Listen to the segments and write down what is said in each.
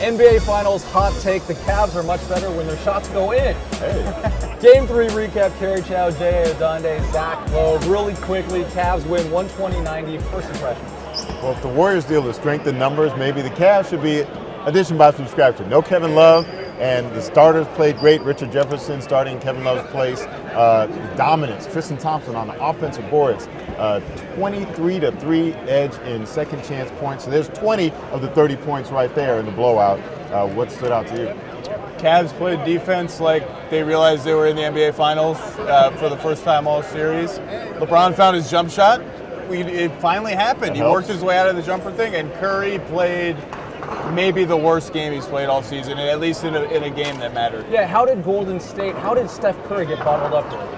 NBA Finals hot take, the Cavs are much better when their shots go in. Hey. Game 3 recap, Kerry Chow, J.A. Adonde, Zach Lowe. Really quickly, Cavs win 120-90. First impressions. Well, if the Warriors deal with strength in numbers, maybe the Cavs should be addition by subtraction. No Kevin Love, and the starters played great. Richard Jefferson starting in Kevin Love's place. Dominance. Tristan Thompson on the offensive boards. 23-3 edge in second chance points. So there's 20 of the 30 points right there in the blowout. What stood out to you? Cavs played defense like they realized they were in the NBA Finals for the first time all series. LeBron found his jump shot. It finally happened. He worked his way out of the jumper thing, and Curry played maybe the worst game he's played all season, at least in a game that mattered. Yeah, how did Steph Curry get bottled up there?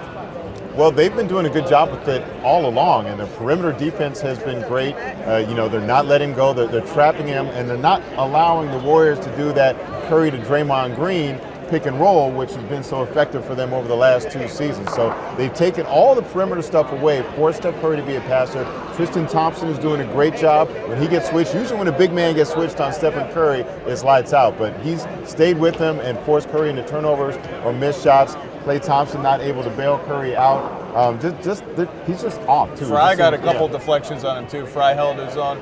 Well, they've been doing a good job with it all along, and their perimeter defense has been great. They're not letting him go. They're trapping him, and they're not allowing the Warriors to do that Curry to Draymond Green pick and roll, which has been so effective for them over the last 2 seasons. So they've taken all the perimeter stuff away, forced Steph Curry to be a passer. Tristan Thompson is doing a great job. When he gets switched, usually when a big man gets switched on Stephen Curry, it's lights out. But he's stayed with him and forced Curry into turnovers or missed shots. Klay Thompson not able to bail Curry out. He's just off, too. Fry got a couple deflections on him, too. Fry held his own.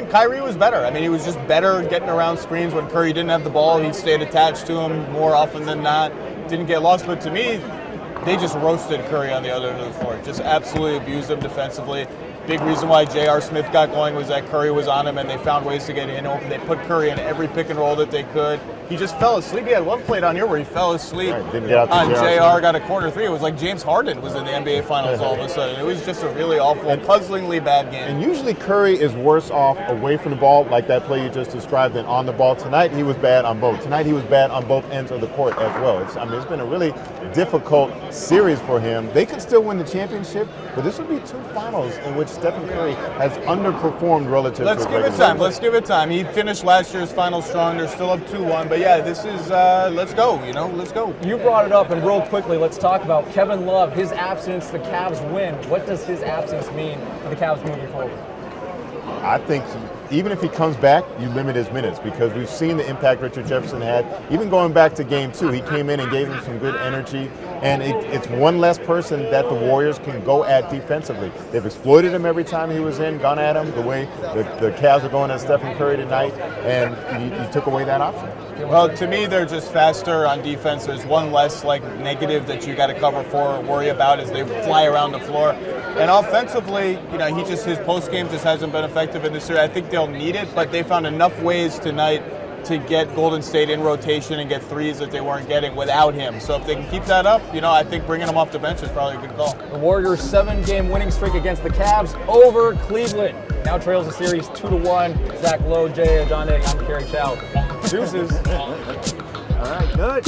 Kyrie was better. I mean, he was just better getting around screens when Curry didn't have the ball. He stayed attached to him more often than not. Didn't get lost. But to me, they just roasted Curry on the other end of the floor. Just absolutely abused him defensively. Big reason why J.R. Smith got going was that Curry was on him, and they found ways to get in open. They put Curry in every pick and roll that they could. He just fell asleep. He had one play down here where he fell asleep didn't get out to on J.R. J.R. Got a corner three. It was like James Harden was in the NBA Finals all of a sudden. It was just a really awful, puzzlingly bad game. And usually Curry is worse off away from the ball, like that play you just described, than on the ball. Tonight he was bad on both. Tonight he was bad on both ends of the court as well. It's been a really difficult series for him. They could still win the championship, but this would be 2 finals in which Stephen Curry has underperformed relative Let's to give it time. Let's give it time. He finished last year's finals strong. They're still up 2-1. But yeah, this is let's go. Let's go. You brought it up, and real quickly, let's talk about Kevin Love. His absence, the Cavs win. What does his absence mean for the Cavs moving forward? I think even if he comes back, you limit his minutes because we've seen the impact Richard Jefferson had. Even going back to Game 2, he came in and gave them some good energy. And it's one less person that the Warriors can go at defensively. They've exploited him every time he was in, gone at him the way the Cavs are going at Stephen Curry tonight, and you took away that option. Well, to me, they're just faster on defense. There's one less negative that you got to cover for or worry about as they fly around the floor. And offensively, his post game just hasn't been effective in this series. I think they'll need it, but they found enough ways tonight to get Golden State in rotation and get threes that they weren't getting without him. So if they can keep that up, I think bringing him off the bench is probably a good call. The Warriors' 7-game winning streak against the Cavs over Cleveland. Now trails the series 2-1. Zach Lowe, J.A. Adonde, I'm Kerry Chow. Deuces. All right, good.